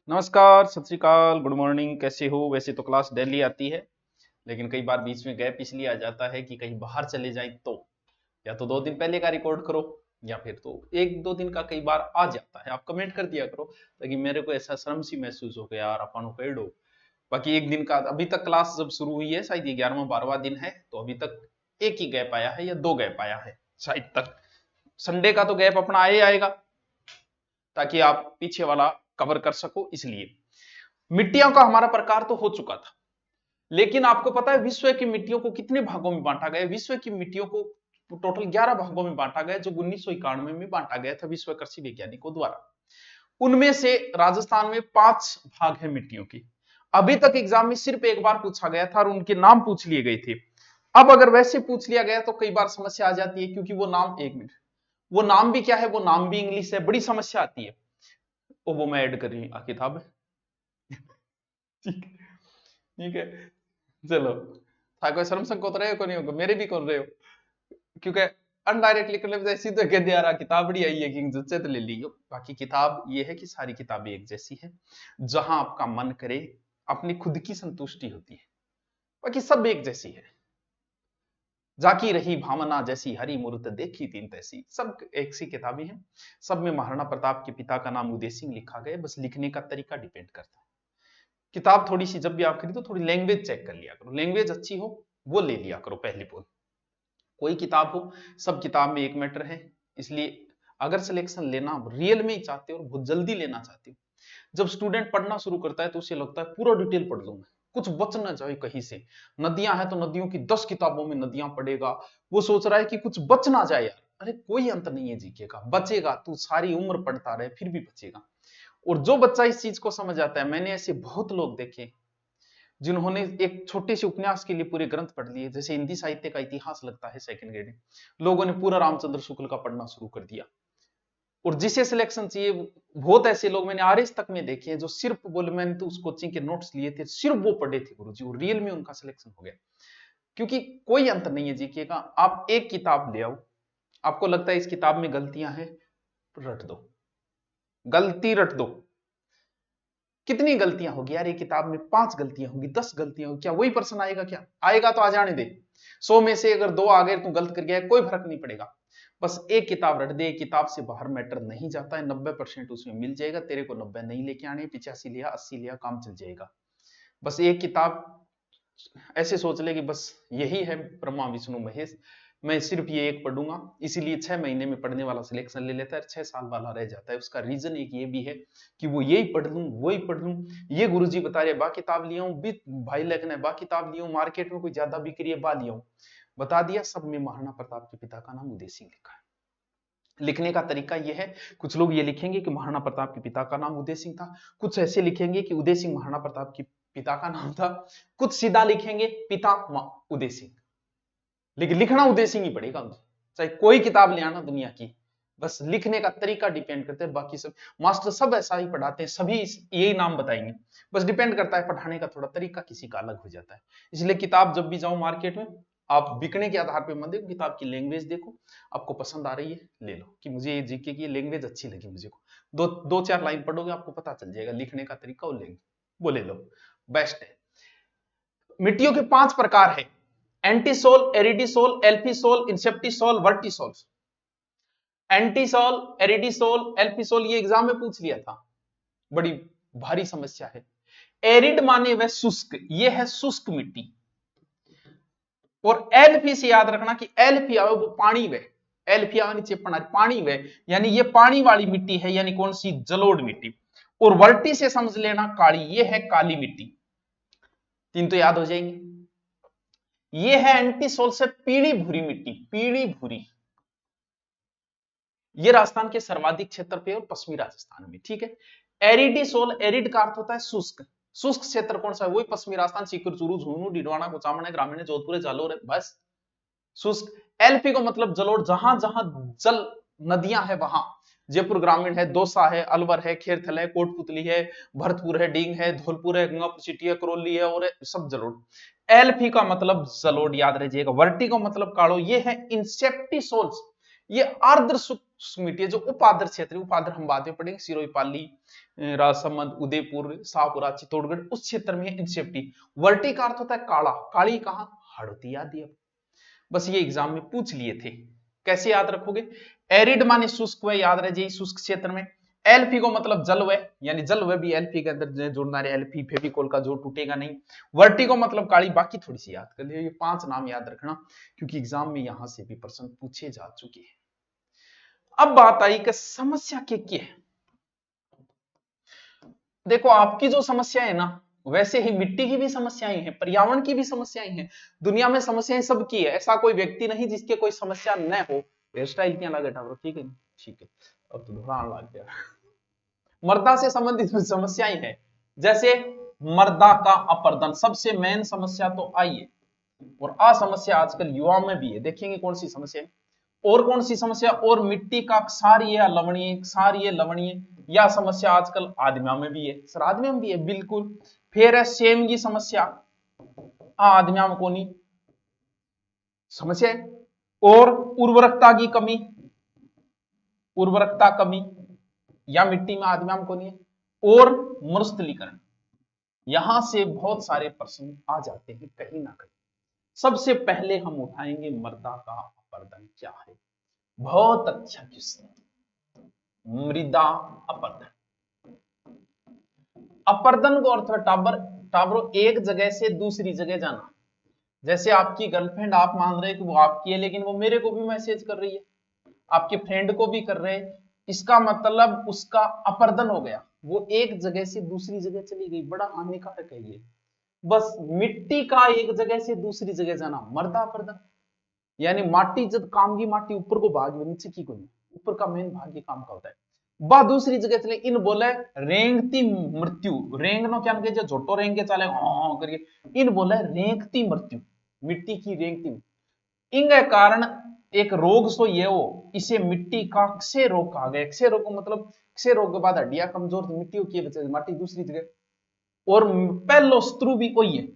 नमस्कार, सत श्री अकाल, गुड मॉर्निंग। कैसे हो? वैसे तो क्लास डेली आती है, लेकिन कई बार बीच में गैप इसलिए आ जाता है कि कहीं बाहर चले जाए तो या तो 2 दिन पहले का रिकॉर्ड करो या फिर तो 1-2 दिन का कई बार आ जाता है। आप कमेंट कर दिया करो ताकि मेरे को ऐसा शर्म सी महसूस हो गया यार अपन को दो। बाकी एक दिन का अभी तक क्लास जब शुरू हुई है, शायद ये 11वां-12वां दिन है, तो अभी तक एक ही गैप आया है या 2 गैप आया है शायद तक। संडे का तो गैप अपना आए आएगा ताकि आप पीछे वाला कवर कर सको, इसलिए मिट्टियों का हमारा प्रकार तो हो चुका था। लेकिन आपको पता है विश्व की मिट्टियों को कितने भागों में बांटा गया? विश्व की मिट्टियों को टोटल 11 भागों में बांटा गया, जो 1991 में बांटा गया था विश्व कृषि वैज्ञानिकों द्वारा। उनमें से राजस्थान में 5 भाग है मिट्टियों की। अभी तक एग्जाम में सिर्फ एक बार पूछा गया था और उनके नाम पूछ लिए गए थे। अब अगर वैसे पूछ लिया गया तो कई बार समस्या आ जाती है, क्योंकि वो नाम, एक मिनट, वो नाम भी क्या है, वो नाम भी इंग्लिश है, बड़ी समस्या आती है। वो मैं ऐड कर रही हूँ किताब में। ठीक ठीक है, चलो। था कोई शर्म संकोच रहे हो को नहीं होगा, मेरे भी कर रहे हो, क्योंकि अनडायरेक्टली करने में ऐसी तो कह दिया रहा किताब बड़ी आई है कि जच्चे तो ले लियो। बाकी किताब ये है कि सारी किताबें एक जैसी है, जहां आपका मन करे, अपनी खुद की संतुष्टि होती है, बाकी सब एक जैसी है। जाकी रही भावना जैसी, हरी मूर्त देखी तीन तैसी, सब एक सी किताबें हैं। सब में महाराणा प्रताप के पिता का नाम उदय सिंह लिखा गया, बस लिखने का तरीका डिपेंड करता है। किताब थोड़ी सी जब भी आप खरीदो थोड़ी लैंग्वेज चेक कर लिया करो, लैंग्वेज अच्छी हो वो ले लिया करो पहली बोल। कोई किताब हो, सब किताब में एक मैटर है, इसलिए अगर सिलेक्शन लेना रियल में ही चाहते हो और बहुत जल्दी लेना चाहते हो, जब स्टूडेंट पढ़ना शुरू करता है तो उसे लगता है पूरा डिटेल पढ़ लूं मैं, कुछ बच ना जाए कहीं से। नदियां हैं तो नदियों की 10 किताबों में नदियां पढ़ेगा, वो सोच रहा है कि कुछ बच ना जाए यार। अरे कोई अंत नहीं है जीके का, बचेगा, तू सारी उम्र पढ़ता रहे फिर भी बचेगा। और जो बच्चा इस चीज को समझ आता है, मैंने ऐसे बहुत लोग देखे जिन्होंने एक छोटे से उपन्यास के लिए पूरे ग्रंथ पढ़ लिए। जैसे हिंदी साहित्य का इतिहास लगता है सेकंड ग्रेड में, लोगों ने पूरा रामचंद्र शुक्ल का पढ़ना शुरू कर दिया। और जिसे सिलेक्शन चाहिए, बहुत ऐसे लोग मैंने आरएस तक में देखे हैं जो सिर्फ बोले मैंने तो उस कोचिंग के नोट्स लिए थे, सिर्फ वो पढ़े थे गुरुजी, और रियल में उनका सिलेक्शन हो गया। क्योंकि कोई अंत नहीं है जीके का। आप एक किताब ले आओ, आपको लगता है इस किताब में गलतियां हैं, रट दो, गलती रट दो। कितनी गलतियां होगी यार, एक किताब में 5 गलतियां होगी, 10 गलतियां होगी, क्या वही पर्सन आएगा? क्या आएगा? तो आ जाने दे। 100 में से अगर 2 आ गए तो गलत कर गया, कोई फर्क नहीं पड़ेगा। बस एक किताब रट दे, एक किताब से बाहर मैटर नहीं जाता है, 90% उसमें मिल जाएगा। तेरे को 90 नहीं लेके आने, 85 लिया, 80 लिया, काम चल जाएगा। बस एक किताब ऐसे सोच ले कि बस यही है ब्रह्मा विष्णु महेश, मैं सिर्फ ये एक पढ़ूंगा, इसीलिए 6 महीने में पढ़ने वाला सिलेक्शन ले लेता है, 6 साल वाला रह जाता है। उसका रीजन एक ये भी है कि वो यही पढ़ लूं, वही पढ़ लूं। ये गुरुजी बता रहे बा किताब लिया हूं, भाई लेखन है बा किताब लिया हूं, मार्केट में कोई ज्यादा बिक्री है बा लिया हूं, बता दिया। सब में महाराणा प्रताप के पिता का नाम उदय सिंह लिखा है। लिखने का तरीका यह है, कुछ लोग ये लिखेंगे कि महाराणा प्रताप के पिता का नाम उदय सिंह था, कुछ ऐसे लिखेंगे कि उदय सिंह महाराणा प्रताप के पिता का नाम था, कुछ सीधा लिखेंगे पिता उदय सिंह। लेकिन लिखना उदय सिंह ही पड़ेगा, चाहे कोई किताब ले आना दुनिया की, बस लिखने का तरीका डिपेंड करता है। बाकी सब मास्टर सब ऐसा ही पढ़ाते हैं, सभी यही नाम बताएंगे, बस डिपेंड करता है पढ़ाने का थोड़ा तरीका किसी का अलग हो जाता है। इसलिए किताब जब भी जाओ मार्केट में, आप बिकने के आधार पर मत देखो, किताब की लैंग्वेज देखो, आपको पसंद आ रही है ले लो, कि मुझे ये जीके की लैंग्वेज अच्छी लगी, मुझे को दो चार लाइन पढ़ोगे आपको पता चल जाएगा लिखने का तरीका, वो ले लो, बेस्ट है। मिट्टियों के 5 प्रकार है, एंटीसोल, एरिडिसोल, एल्फीसोल, इंसेप्टिसोल, वर्टिसोल। एंटीसोल, एरिडिसोल, एल्फीसोल ये एग्जाम में पूछ लिया था, बड़ी भारी समस्या है। एरिड माने वह शुष्क, ये है शुष्क मिट्टी। और एल्फी से याद रखना कि एल्फी आवे वो पानी वे, एल्फी आवे नीचे पानी वे, यानी ये पानी वाली मिट्टी है, यानी कौन सी? जलोढ़ मिट्टी। और वर्टी से समझ लेना काली, ये है काली मिट्टी। 3 तो याद हो जाएंगे। ये है एंटीसोल से पीली भूरी मिट्टी, पीली भूरी, ये राजस्थान के सर्वाधिक क्षेत्र पे और पश्चिमी राजस्थान में, ठीक है। एरिडिसोल, एरिड का अर्थ होता है शुष्क, शुष्क क्षेत्र कौन सा है? वही पश्चिमी राजस्थान, सीकर, चूरू, झुंझुनू, डिडवाना, कुचामन, ग्रामीण, जोधपुर, जालोर है, बस शुष्क। एलपी को मतलब जलोढ़, जहां जहां जल नदियां है वहां, जयपुर ग्रामीण है, दौसा है, अलवर है, खेरथल है, कोटपुतली है, भरतपुर है, डींग है, धौलपुर है, गंगापुर सिटी है, करौली है, और सब जलोढ़। एलपी का मतलब जलोढ़ याद रखिएगा। वर्टी का मतलब कालो, ये है इंसेप्टिसोल्स, ये आर्द्र शुष्क मिट्टी है जो उपाद्र क्षेत्र है, उपाद्र हम बाद में पढ़ेंगे, सिरोही पाली, राजसमंद, उदयपुर, शाहपुरा, चित्तौड़गढ़, उस क्षेत्र में है इंसेप्टी। वर्टी का अर्थ होता है काला, काली कहां, हड़ौती याद दिया। बस ये एग्जाम में पूछ लिए थे, कैसे याद रखोगे, एरिड माने शुष्क वह याद रह जाए, शुष्क क्षेत्र में। एल्फी को मतलब जलवय, यानी जलवय भी एल्फी के अंदर जोड़ना है, एल्फी फेविकोल का जोड़ टूटेगा नहीं। वर्टी को मतलब काली, बाकी थोड़ी सी याद कर लियो, ये 5 नाम याद रखना क्योंकि एग्जाम में यहां से भी प्रश्न पूछे जा चुके हैं। अब बात आई कि समस्या क्या है। देखो आपकी जो समस्या है ना, वैसे ही मिट्टी की भी समस्याएं हैं, पर्यावरण की भी समस्याएं हैं, दुनिया में समस्याएं सबकी है, ऐसा कोई व्यक्ति नहीं जिसके कोई समस्या न हो। हेयर स्टाइल क्या लगे ठाकुर, ठीक है ठीक है, अब तो धुआं लग गया। मर्दा से संबंधित समस्याएं हैं, जैसे मर्दा का अपर्दन, सबसे मेन समस्या तो आई है, और आ समस्या आजकल युवाओं में भी है, देखेंगे कौन सी समस्या है। और कौन सी समस्या, और मिट्टी का क्षारीय लवणीय, क्षारीय लवणीय, यह समस्या आजकल आदमियों में भी है, सर आदमियों में भी है बिल्कुल। फिर है सेम की समस्या, आदमियों में कोनी समस्या है। और उर्वरकता की कमी, उर्वरकता कमी या मिट्टी में आदमियों में कोनी है। और मरुस्थलीकरण, यहां से बहुत सारे प्रश्न आ जाते हैं कहीं ना कहीं। सबसे पहले हम उठाएंगे मृदा का अपर्दन क्या है, बहुत अच्छा क्वेश्चन, मृदा अपर्दन। अपर्दन को अर्थ है टाबर, टाबरो एक जगह से दूसरी जगह जाना। जैसे आपकी गर्लफ्रेंड, आप मान रहे हैं कि वो आपकी है, लेकिन वो मेरे को भी मैसेज कर रही है, आपके फ्रेंड को भी कर रहे हैं, इसका मतलब उसका अपर्दन हो गया, वो एक जगह से दूसरी जगह चली गई, बड़ा हानिकारक है ये। बस मिट्टी का एक जगह से दूसरी जगह जाना, मृदा अपर्दन। यानी माटी जब काम की माटी ऊपर को भाग में, नीचे की को नहीं, ऊपर का मेन भाग ये काम का होता है। बा दूसरी जगह चले, इन बोले रेंगती मृत्यु, रेंगनो क्या जो झोटो रेंग के चले करके, इन बोले रेंगती मृत्यु, मिट्टी की रेंगती। इनके कारण एक रोग सो ये हो, इसे मिट्टी का क्षय रोग कहा गया। क्षय रोग को मतलब, क्षय रोग के बाद हड्डियां कमजोर, तो मिट्टी की बचे माटी दूसरी जगह। और पहलो शत्रु भी कोई है,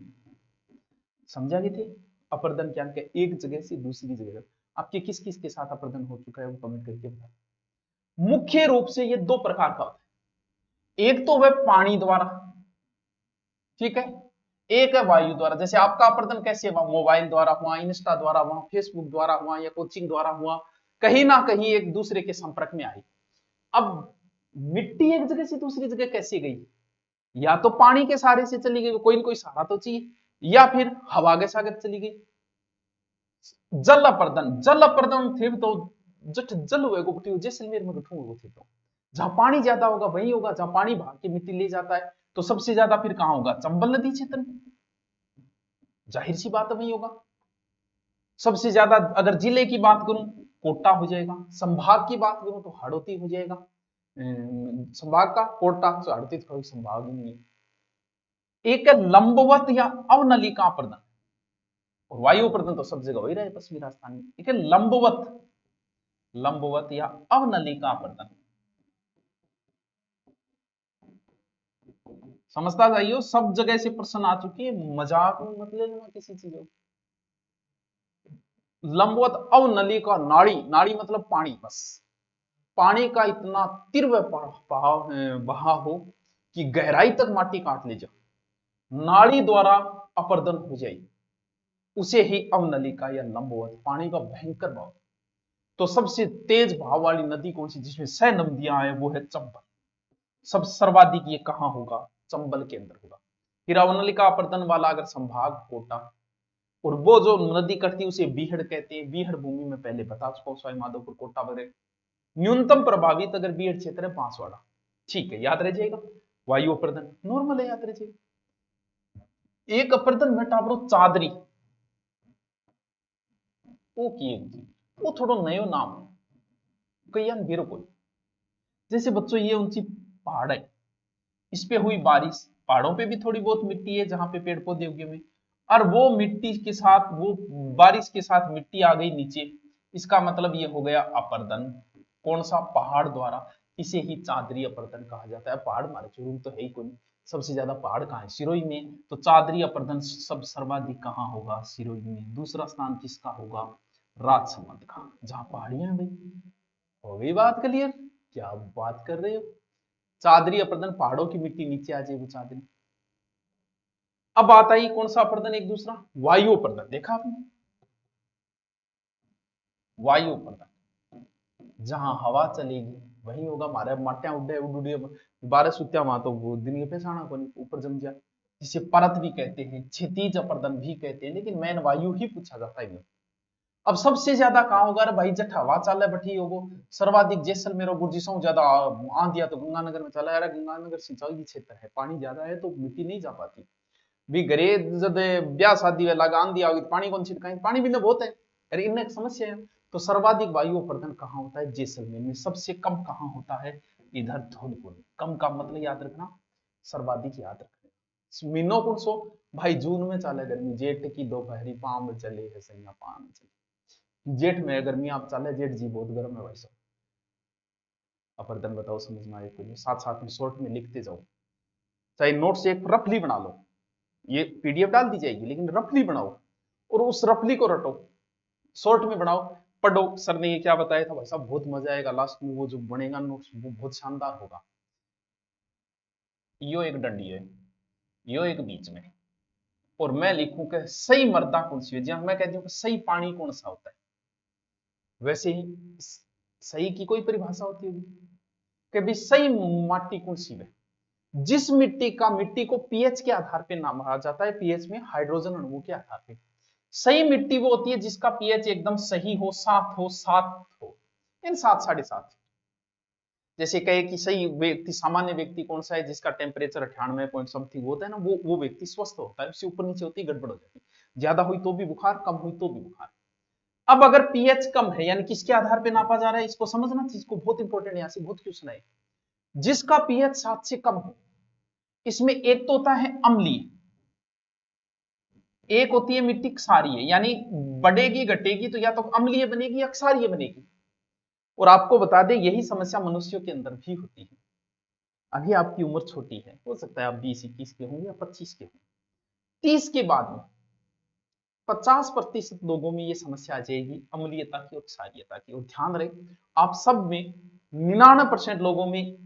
समझा गए थे। अपर्दन क्या है, एक जगह से दूसरी जगह। आपके किस किस के साथ अपर्दन हो चुका है वो कमेंट करके बताएं। मुख्य रूप से ये 2 प्रकार का होता है, एक तो वह पानी द्वारा, ठीक है, एक है वायु द्वारा। जैसे आपका अपर्दन कैसे हुआ, मोबाइल द्वारा हुआ, इंस्टा द्वारा हुआ, फेसबुक द्वारा हुआ, या कोचिंग द्वारा हुआ, कहीं ना कहीं एक दूसरे के संपर्क में आई। अब मिट्टी एक जगह से दूसरी जगह कैसे गई, या तो पानी के सहारे से चली गई, कोई ना कोई सहारा तो चाहिए, या फिर हवा के सागर चली गई। जल अपर्दन, जल अपर्दन थे तो जट जल हुए गुप्ती जैसलमेर में गठू हुए थे, तो जहां पानी ज्यादा होगा वही होगा, जहां पानी भाग के मिट्टी ले जाता है, तो सबसे ज्यादा फिर कहां होगा, चंबल नदी क्षेत्र में, जाहिर सी बात है वही होगा। सबसे ज्यादा अगर जिले की बात करूं, कोटा हो जाएगा, संभाग की बात करूं तो हाड़ौती हो जाएगा, संभाग का कोटा, तो हाड़ौती तो संभाग ही नहीं है। एक है लंबवत या अवनलिका अपर्दन, और वायु अपर्दन तो सब जगह हो ही रहा है पश्चिमी राजस्थान में। एक है लंबवत, लंबवत या अवनलिका अपर्दन। समझता जाइए, सब जगह से प्रश्न आ चुके हैं, मजाक में मत ले लेना किसी चीज को। लंबवत अवनलिका, नाड़ी, नाड़ी मतलब पानी, बस पानी का इतना तीव्र बहाव हो कि गहराई तक माटी काट ले जाओ, नाड़ी द्वारा अपर्दन हो जाए, उसे ही अवनलिका या लंबवत, पानी का भयंकर भाव। तो सबसे तेज भाव वाली नदी कौन सी, जिसमें 6 नदियां हैं, वो है चंबल। सब सर्वाधिक ये कहां होगा, चंबल के अंदर होगा। फिर अवनलिका अपर्दन वाला अगर संभाग कोटा, और वो जो नदी कटती है उसे बीहड़ कहते हैं। बीहड़ भूमि में पहले बता चुका हूं, सवाई माधोपुर कोटा वगैरह। न्यूनतम प्रभावित अगर बीहड़ क्षेत्र है बांसवाड़ा, ठीक है याद रह जाएगा। वायु अपर्दन नॉर्मल है, याद रह जाएगा। एक अपर्दन में टापरो चादरी, वो किए वो थोड़ा नयो नाम है, कई बिरकुल। जैसे बच्चों ये ऊंची पहाड़ है, इस पे हुई बारिश, पहाड़ों पे भी थोड़ी बहुत मिट्टी है जहां पे पेड़ पौधे उगे हुए, और वो मिट्टी के साथ, वो बारिश के साथ मिट्टी आ गई नीचे, इसका मतलब ये हो गया अपर्दन। कौन सा, पहाड़ द्वारा। इसे ही चादरी अपर्दन कहा जाता है। पहाड़ हमारे चुरूम तो है ही कोई, सबसे ज्यादा पहाड़ कहाँ है, सिरोही में, तो चादरी अपर्दन सब सर्वाधिक कहाँ होगा, सिरोही में। दूसरा स्थान किसका होगा, राजसमंद का, जहां पहाड़ियां भाई। हो गई बात क्लियर? क्या बात कर रहे हो? चादरी अपर्दन, पहाड़ों की मिट्टी नीचे आ जाए वो चादरी। अब आता ही कौन सा अपर्दन, एक दूसरा वायु अपर्दन। देखा आपने? वायु अपर्दन, जहां हवा चलेगी वही होगा। मारे माटिया उड्डे उड़ उड़े बारह सुत्या वहां तो वो दिन पे साना को ऊपर जम जाए, जिसे परत भी कहते हैं, क्षितिज अपर्दन भी कहते हैं, लेकिन मेन वायु ही पूछा जाता है। अब सबसे ज्यादा कहाँ होगा रे भाई? जट हवा चाले बठी होगो सर्वाधिक जैसलमेर और गुर्जिशों ज्यादा आंधिया तो गंगानगर में चला। यार गंगानगर सिंचाई क्षेत्र है, पानी ज्यादा है तो मिट्टी नहीं जा पाती। भी घरे जब ब्याह शादी में लगा आंधी आ गई तो पानी कौन छिड़काएंगे? पानी भी बहुत है। अरे इनमें एक समस्या है। तो सर्वाधिक वायु अपर्दन कहाँ होता है? जैसलमेर में। सबसे कम कहाँ होता है? इधर धौलपुर में। कम का मतलब याद रखना, सर्वाधिक याद रखना। मीनो कौन सो भाई? जून में चाले गर्मी, जेठ की दोपहरी पाम चले है सैया पाम चले। जेठ में गर्मी आप चाले, जेठ जी बहुत गर्म है भाई साहब। अपर्दन बताओ समझ में आए तो साथ साथ में शॉर्ट में लिखते जाओ, चाहे नोट से एक रफली बना लो। ये पीडीएफ डाल दी जाएगी लेकिन रफली बनाओ और उस रफली को रटो, शॉर्ट में बनाओ, पढ़ो। सर ने ये क्या बताया था भाई साहब, बहुत मजा आएगा लास्ट में, वो जो बनेगा नोट्स वो बहुत शानदार होगा। यो एक डंडी है, यो एक बीच में, और मैं लिखूं कि सही मर्दा कौन सी है। जहां मैं कहती हूँ कि सही पानी कौन सा होता है, वैसे ही सही की कोई परिभाषा होती होगी कि भी सही माटी कौन सी है। जिस मिट्टी को पीएच के आधार पे नामा जाता है, पीएच में हाइड्रोजन अणुओं के आधार पे। सही मिट्टी वो होती है जिसका पीएच एकदम सही हो, 7 हो, इन 7, 7.5। जैसे कहे कि सही व्यक्ति, सामान्य व्यक्ति कौन सा है? जिसका टेम्परेचर 98 पॉइंट समथिंग होता है ना, वो व्यक्ति स्वस्थ होता है। उससे ऊपर नीचे होती गड़बड़ हो जाती है। ज्यादा हुई तो भी बुखार, कम हुई तो भी बुखार। अब अगर पीएच कम है, यानी किसके आधार पे नापा जा रहा है, इसको समझना चीज को, बहुत इंपॉर्टेंट, यहां से बहुत क्वेश्चन है। जिसका पीएच 7 से कम हो, इसमें एक तो होता है अम्लीय, एक होती है मिट्टी क्षारीय, यानी बढ़ेगी घटेगी तो या तो अम्लीय बनेगी या क्षारीय बनेगी। और आपको बता दें यही समस्या मनुष्यों के अंदर भी होती है। अभी आपकी उम्र छोटी है, हो सकता है आप 20-21 के होंगे या 25 के होंगे। 30 के बाद में 50% लोगों में ये समस्या आ जाएगी, अम्लीयता की और क्षारीयता की। और ध्यान रहे, आप सब में 99% लोगों में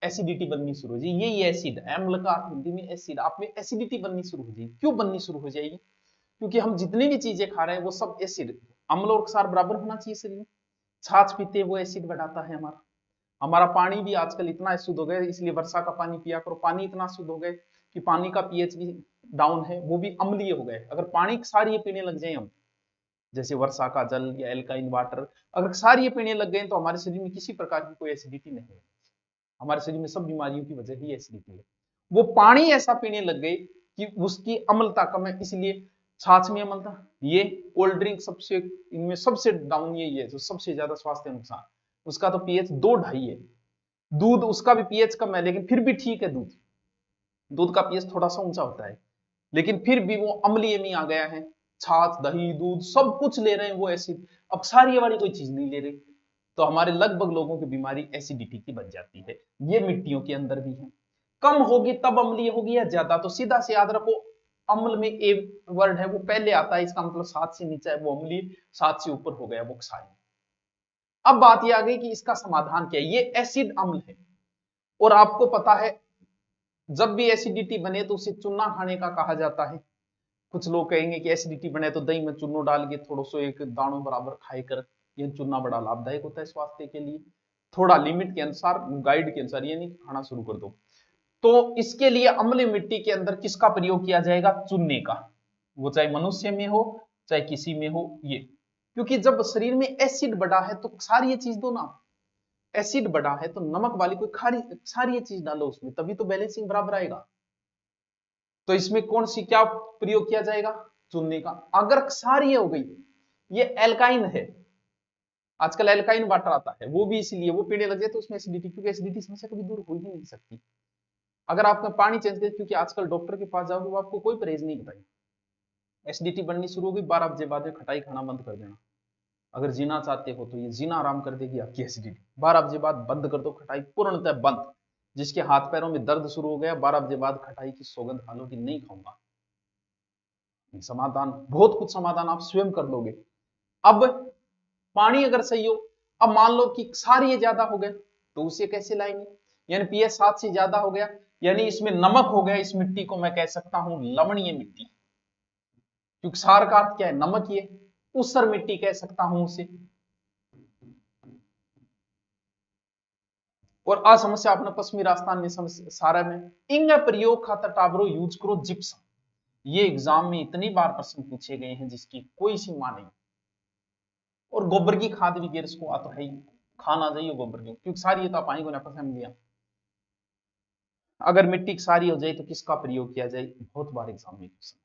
एसिडिटी बननी शुरू हो जाएगी। ये एसिड, अम्ल का हिंदी में एसिड, आप में एसिडिटी बननी शुरू हो जाएगी। क्यों बननी शुरू हो जाएगी? क्योंकि हम जितनी भी चीजें खा रहे हैं वो सब एसिड, अम्ल और क्षार बराबर होना चाहिए शरीर में। छाछ पीते हैं वो एसिड बढ़ाता है हमारा। हमारा पानी भी आजकल इतना अशुद्ध हो गया, इसलिए वर्षा का पानी पिया करो। पानी इतना शुद्ध हो गया कि पानी का पीएच भी डाउन है, वो भी अम्लीय हो गए। अगर पानी क्षारीय पीने लग जाए हम, जैसे वर्षा का जल या एल्काइन वाटर, अगर क्षारीय पीने लग गए तो हमारे शरीर में किसी प्रकार की कोई एसिडिटी नहीं है। हमारे शरीर में सब बीमारियों की वजह ही एसिडिटी है। वो पानी ऐसा पीने लग गए कि उसकी अम्लता कम है, इसलिए छाछ में अम्लता। ये कोल्ड ड्रिंक सबसे, इनमें सबसे डाउन यही है जो सबसे ज्यादा स्वास्थ्य नुकसान। उसका तो पीएच 2-2.5 है। दूध, उसका भी पीएच कम है लेकिन फिर भी ठीक है। दूध, दूध का पीएच थोड़ा सा ऊंचा होता है लेकिन फिर भी वो अम्लीय में आ गया है। छाछ, दही, दूध सब कुछ ले रहे हैं वो एसिड, अब क्षारीय वाली कोई चीज नहीं ले रही। तो हमारे लगभग लोगों की बीमारी एसिडिटी की बन जाती है। ये मिट्टियों के अंदर भी है। कम होगी तब अम्लीय होगी या ज्यादा, तो सीधा से याद रखो, अम्ल में ए वर्ड है वो पहले आता है, इसका मतलब 7 से नीचे है वो अम्लीय, 7 से ऊपर हो गया वो क्षारीय। अब बात ये आ गई कि इसका समाधान क्या है। ये एसिड अम्ल है, और आपको पता है जब भी एसिडिटी बने तो उसे चूना खाने का कहा जाता है। कुछ लोग कहेंगे कि एसिडिटी बने तो दही में चूनो डाल के थोड़ा सा एक दानों बराबर खाए कर, ये चूना बड़ा लाभदायक होता है स्वास्थ्य के लिए। थोड़ा लिमिट के अनुसार, गाइड के अनुसार, ये नहीं खाना शुरू कर दो। तो इसके लिए अम्लीय मिट्टी के अंदर किसका प्रयोग किया जाएगा? चूने का। वो चाहे मनुष्य में हो चाहे किसी में हो, ये क्योंकि जब शरीर में एसिड बढ़ा है तो क्षारीय चीज दो ना। एसिड बढ़ा है तो नमक वाली कोई खारी क्षारीय चीज डालो उसमें, तभी तो बैलेंसिंग बराबर आएगा। तो इसमें कौन सी क्या प्रयोग किया जाएगा? चूने का। अगर क्षारीय हो गई, ये एल्काइन है, आजकल एल्काइन वाटर आता है, वो भी इसलिए वो पीने लग जाए तो उसमें एसिडिटी, क्योंकि एसिडिटी समस्या कभी दूर हो ही नहीं सकती। अगर आपका पानी चेंज करें, क्योंकि आजकल डॉक्टर के पास जाओगे वो आपको कोई परहेज नहीं बताएगा। एसिडिटी बननी शुरू होगी, 12 बजे बाद में खटाई खाना बंद कर देना। अगर जीना चाहते हो तो ये जीना आराम कर देगी आपकी एसिडिटी। 12 बजे बाद बंद कर दो खटाई, पूर्णतः बंद। जिसके हाथ पैरों में दर्द शुरू हो गया, 12 बजे बाद खटाई की सौगंध खा लो कि नहीं खाऊंगा। समाधान, बहुत कुछ समाधान आप स्वयं कर लोगे। अब पानी अगर सही हो, अब मान लो कि सारी ये ज्यादा हो गए तो उसे कैसे लाएंगे, यानी पीएच 7 से ज्यादा हो गया, यानी इसमें नमक हो गया, इस मिट्टी को मैं कह सकता हूं लवणीय मिट्टी, क्योंकि सार का अर्थ क्या है, नमक ही है। ऊसर मिट्टी कह सकता हूं उसे। और आ समस्या अपने पश्चिमी राजस्थान में सारा में इंग प्रयोग खातर टाबरो यूज करो जिप्सम। ये एग्जाम में इतनी बार प्रश्न पूछे गए हैं जिसकी कोई सीमा नहीं। और गोबर की खाद भी गेर को आता है, खाना चाहिए गोबर की, क्योंकि सारी तो पानी को ना पसंद लिया। अगर मिट्टी सारी हो जाए तो किसका प्रयोग किया जाए, बहुत बार एग्जाम में क्वेश्चन।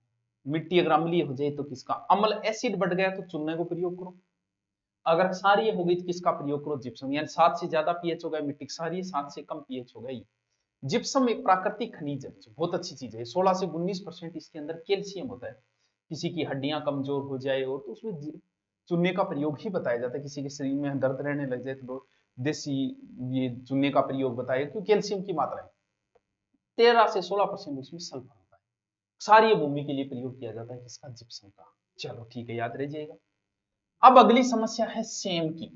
मिट्टी अगर अम्लीय हो जाए तो किसका, अम्ल एसिड बढ़ गया तो चूने को प्रयोग करो। अगर क्षारीय हो गई तो किसका प्रयोग करो, जिप्सम, यानी 7 से ज्यादा पीएच हो गया मिट्टी क्षारीय, 7 से कम पीएच हो गई। जिप्सम एक प्राकृतिक खनिज है, बहुत अच्छी चीज है। 16 से 19% इसके अंदर कैल्शियम होता है। किसी की हड्डियां कमजोर हो जाए और तो उसमें चूने का प्रयोग ही बताया जाता है। किसी के शरीर में दर्द रहने लग जाए तो देसी ये चूने का प्रयोग बताया, क्योंकि कैल्शियम की मात्रा है। 13 से 16% उसमें सल्फर होता है। क्षारीय भूमि के लिए प्रयोग किया जाता है किसका, जिप्सम का। चलो ठीक है, याद रहिएगा। अब अगली समस्या है सेम की,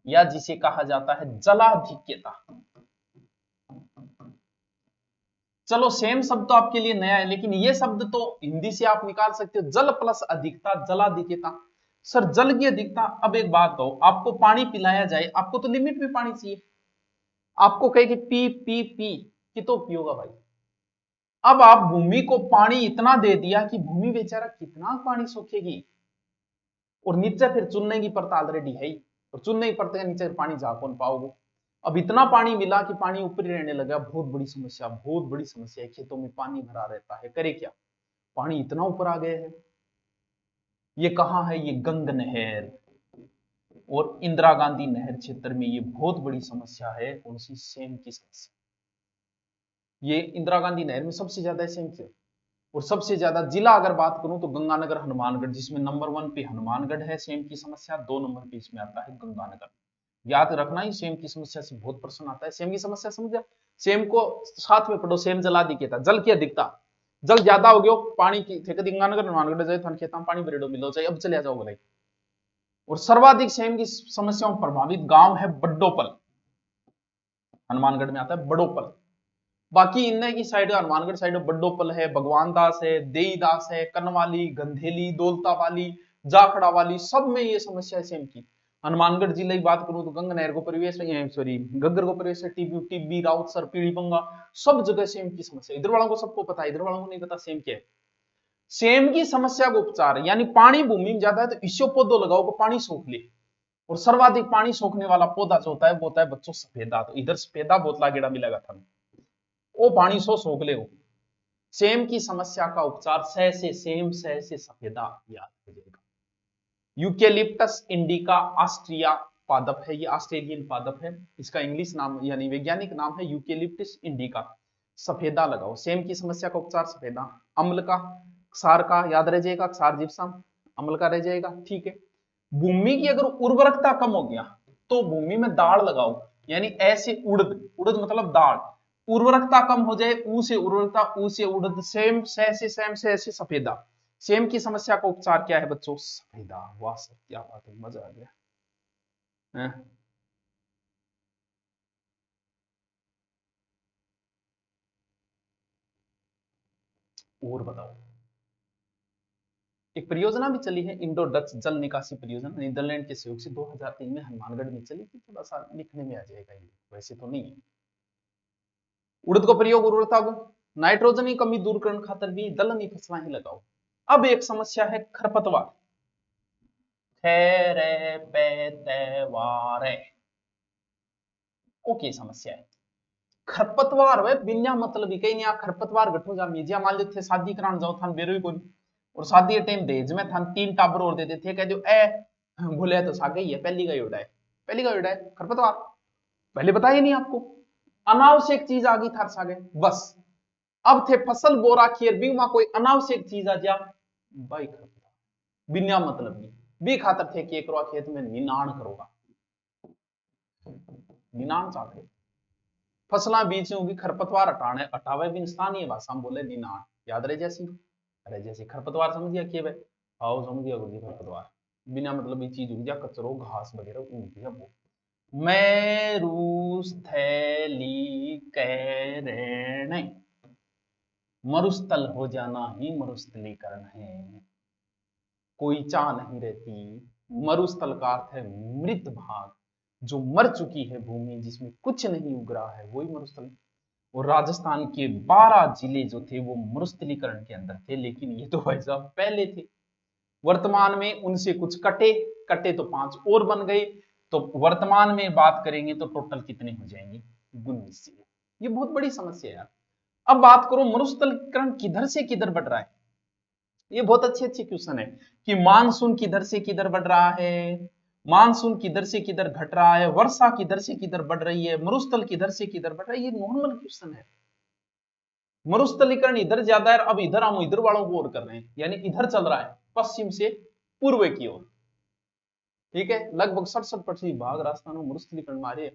या जिसे कहा जाता है जलाधिक्यता। चलो सेम शब्द तो आपके लिए नया है, लेकिन ये शब्द तो हिंदी से आप निकाल सकते हो, जल प्लस अधिकता, जलाधिक्यता। सर जल की अधिकता, अब एक बात हो, आपको पानी पिलाया जाए, आपको तो लिमिट में पानी चाहिए। आपको कहे कि पी पी पी कि तो पियोगा भाई। अब आप भूमि को पानी इतना दे दिया कि भूमि बेचारा कितना पानी सोखेगी। और नीचे फिर चुनने की परत ऑलरेडी है ही, और चुनने की परत के नीचे पानी जा कौन पाओगे। अब इतना पानी मिला कि पानी ऊपर ही रहने लगा, बहुत बड़ी समस्या, बहुत बड़ी समस्या है। खेतों में पानी भरा रहता है, करे क्या, पानी इतना ऊपर आ गया है। ये कहां है, ये गंग नहर और इंदिरा गांधी नहर क्षेत्र में ये बहुत बड़ी समस्या है। कौन सी, सेम की समस्या। ये इंदिरा गांधी नहर में सबसे ज्यादा सेम की, और सबसे ज्यादा जिला अगर बात करूं तो गंगानगर हनुमानगढ़, जिसमें नंबर 1 पे हनुमानगढ़ है सेम की समस्या, 2 नंबर पे इसमें आता है गंगानगर। याद रखना ही, सेम की समस्या से बहुत प्रश्न आता है। सेम की समस्या समझ गया, सेम को साथ में पढ़ो। सेम जलाधिक्यता, जल की अधिकता, जल ज्यादा हो गया, पानी की थे गंगानगर हनुमानगढ़ जाए थान खेता पानी बरेडो मिलो चाहिए, अब चले जाओ बोले। और सर्वाधिक सेम की समस्याओं प्रभावित गांव है बड्डोपल, हनुमानगढ़ में आता है बड़ोपल। बाकी इनने की साइड, हनुमानगढ़ साइड बड्डोपल है, भगवान दास है, देईदास है, कनवाली, गंधेली, दौलता वाली, जाखड़ा वाली, सब में ये समस्या है सेम की। हनुमानगढ़ जिले की बात करूं तो गंग नहर को परिवेश, सॉरी गग्गर को परिवेश है, टीबी टिब्बी राउतसर पीड़ीबंगा, सब जगह सेम की समस्या। इधर वालों को सबको पता है, इधर वालों को नहीं पता सेम क्या है। सेम की समस्या का उपचार, यानी पानी भूमि में ज्यादा है तो इसो पौधो लगाओ को पानी सोख ले। और सर्वाधिक पानी सोखने वाला पौधा जो होता है वो होता है बच्चों सफेदा। तो इधर सफेदा बोतला गेड़ा मिलेगा था, वो पानी सो सोख ले। सेम की समस्या का उपचार, सह से सेम, सह से सफेदा, याद हो जाएगा। यूकेलिप्टस इंडिका ऑस्ट्रिया पादप है, ये ऑस्ट्रेलियन पादप है। इसका इंग्लिश नाम यानी वैज्ञानिक नाम है यूकेलिप्टस इंडिका। सफेदा लगाओ, सेम की समस्या का उपचार सफेदा। अम्ल का, क्षार का, याद रह जाएगा, क्षार जिप्सम, अम्ल का रह जाएगा, ठीक है। भूमि की अगर उर्वरकता कम हो गया तो भूमि में दाढ़ लगाओ, यानी ऐसे उड़द, उड़द मतलब दाढ़। उर्वरकता कम हो जाए, ऊ से उर्वरकता, ऊ से उड़द, सेम, सह से सेम, सह से सफेदा। सेम की समस्या का उपचार क्या है बच्चों, सफेदा। वाह सर क्या बात है, मजा आ गया है? और बताओ, एक परियोजना भी चली है, इंडो डच जल निकासी परियोजना, नीदरलैंड के सहयोग से 2003 में हनुमानगढ़ में चली थी। थोड़ा सा लिखने में आ जाएगा ये, वैसे तो नहीं है। उड़द को प्रयोग उर्वरता को, नाइट्रोजन की कमी दूर करने खातर भी दलहनी फसलें ही लगाओ। अब एक समस्या है खरपतवार, खैरे पैतवारे, ओके समस्या है। खरपतवार वे बिना मतलब ही कहीं नहीं, खरपतवार गठो जा मीजिया मान लेते शादी कराने जाओ थान बेरो कोई, और शादी के टाइम दहेज में थान 3 टाबर और दे देते, कह दो ए बोले तो सागे ही है, पहली का उड़ा है, पहली का उड़ा है खरपतवार, पहले बताया नहीं आपको। अनावश्यक चीज आ गई थार सागे बस। अब थे फसल बोरा खीर भी वहां कोई अनावश्यक चीज आ जा भाई, खरपतवार बिना मतलब की भी खातर थे कि एक खेत में निनाण करोगा, निनाण चाहते फसला बीच में होगी, खरपतवार हटाने हटावे भी स्थानीय भाषा में बोले निनाण, याद रहे जैसी। अरे जैसे खरपतवार समझ गया कि भाई, आओ समझ गया गुरुजी खरपतवार, बिना मतलब ये चीज हो या कचरो घास वगैरह उग गया वो। मरुस्थलीकरण, मरुस्थल हो जाना ही मरुस्थलीकरण है। कोई चाह नहीं रहती। मरुस्थल का अर्थ है मृत भाग, जो मर चुकी है भूमि, जिसमें कुछ नहीं उग रहा है, वही मरुस्थल। और राजस्थान के 12 जिले जो थे वो मरुस्थलीकरण के अंदर थे, लेकिन ये तो भाई साहब पहले थे। वर्तमान में उनसे कुछ कटे, कटे तो 5 और बन गए। तो वर्तमान में बात करेंगे तो टोटल कितने हो जाएंगे? 19 जिले। ये बहुत बड़ी समस्या है यार। अब बात करो मरुस्थलीकरण किधर से किधर बढ़ रहा है। ये बहुत अच्छे क्वेश्चन है कि मानसून किधर से किधर बढ़ रहा है, मानसून किधर से किधर घट रहा है, वर्षा किधर से किधर बढ़ रही है, मरुस्थल किधर से किधर बढ़ रहा है। ये नॉर्मल क्वेश्चन है। मरुस्थलीकरण इधर ज्यादा है, अब इधर हम इधर वालों को और कर रहे हैं, यानी इधर चल रहा है पश्चिम से पूर्व की ओर। ठीक है, लगभग 67% भाग राजस्थान में मरुस्थलीकरण मारे।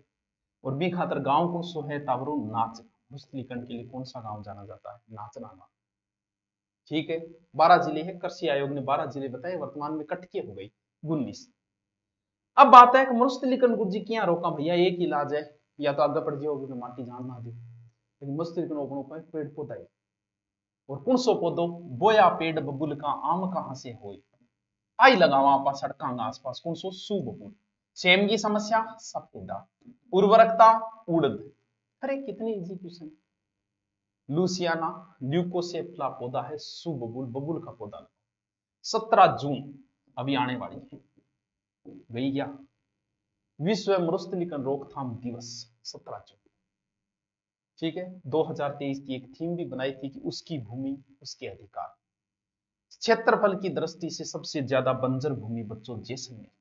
और बी खातर गांव को सो है तावरो नाच। मरुस्थलीकरण के लिए कौन सा गांव जाना जाता है? नाचना गांव। ठीक है, 12 जिले हैं, कृषि आयोग ने 12 जिले बताए, वर्तमान में कट के हो गई 19। अब बात है कि मरुस्थलीकरण गुरु जी क्या रोका भैया, एक ही इलाज है, या तो आगे पड़ जाओगे माटी जान ना दो, लेकिन मरुस्थलीकरण रोकने का पेड़ पौधा है। और कौन सो पौधो? बोया पेड़ बबुल का आम कहां से होए, आई लगावा आपा सड़का आसपास, कौन सो? सू बबुल। सेम की समस्या सफेदा। उर्वरकता उड़द। अरे कितनी इजी क्वेश्चन। लूसियाना ल्यूकोसेफला पौधा है, सू बबुल, बबुल का पौधा। 17 जून अभी आने वाली है, गई क्या? विश्व मरुस्थलीकरण रोकथाम दिवस 17 जून। ठीक है, 2023 की एक थीम भी बनाई थी कि उसकी भूमि उसके अधिकार। क्षेत्रफल की दृष्टि से सबसे ज्यादा बंजर भूमि बच्चों जैसलमेर।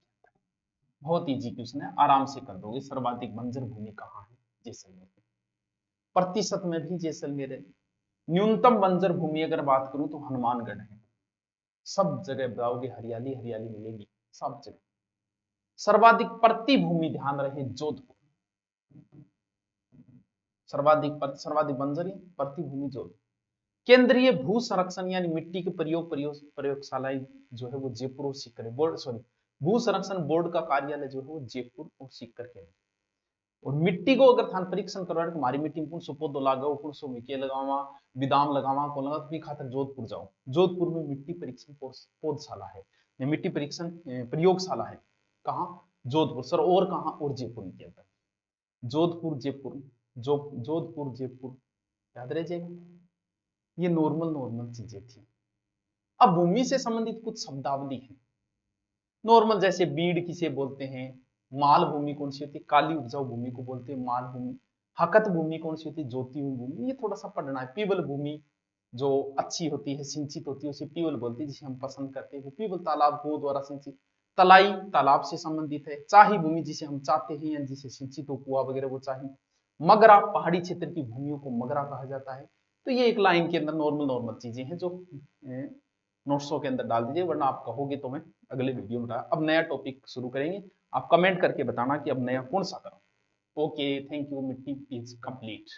बहुत इजी क्वेश्चन है, आराम से कर दोगे। सर्वाधिक बंजर भूमि कहाँ है? जैसलमेर। प्रतिशत में भी जैसलमेर है। न्यूनतम बंजर भूमि अगर बात करूं तो हनुमानगढ़ है। सब जगह जाओगे हरियाली हरियाली मिलेगी, सब जगह। सर्वाधिक प्रति भूमि ध्यान रहे जोधपुर। सर्वाधिक बंजर प्रति भूमि जोधपुर। केंद्रीय भू संरक्षण यानी मिट्टी के प्रयोगशालाएं जो है वो जयपुर और सीकर बोर्ड, सॉरी, भू संरक्षण बोर्ड का कार्यालय जो है वो जयपुर और सीकर के। और मिट्टी को अगर थान परीक्षण करवा तो हमारी मिट्टी में कौन सो पौधो लगाओ, कौन सो मिके लगावा, बिदाम लगावा, कौन लगा, तो खातर जोधपुर जाओ। जोधपुर में मिट्टी परीक्षण पौधशाला है, या मिट्टी परीक्षण प्रयोगशाला है। कहाँ? जोधपुर सर, और कहाँ? और जयपुर के अंदर। जोधपुर जयपुर, जोधपुर जयपुर, याद रह जाएगा। ये नॉर्मल नॉर्मल चीजें थी। अब भूमि से संबंधित कुछ शब्दावली है नॉर्मल, जैसे बीड़ किसे बोलते हैं, माल भूमि कौन सी होती है, काली उपजाऊ भूमि को बोलते हैं माल भूमि। हकत भूमि कौन सी होती है, जोती हुई भूमि, ये थोड़ा सा पढ़ना है। पीवल भूमि जो अच्छी होती है, सिंचित होती है, उसे पीवल बोलते हैं, जिसे हम पसंद करते हैं। वो पीवल तालाब गो द्वारा सिंचित। तलाई तालाब से संबंधित है। चाही भूमि जिसे हम चाहते हैं, या जिसे सिंचित हो, कुआ वगैरह वो चाही। मगरा पहाड़ी क्षेत्र की भूमियों को मगरा कहा जाता है। तो ये एक लाइन के अंदर नॉर्मल नॉर्मल चीजें हैं जो नोट्सों के अंदर डाल दीजिए, वरना आप कहोगे तो मैं अगले वीडियो में बताया। अब नया टॉपिक शुरू करेंगे, आप कमेंट करके बताना कि अब नया कौन सा करूं। ओके, थैंक यू, मिट्टी इज कंप्लीट।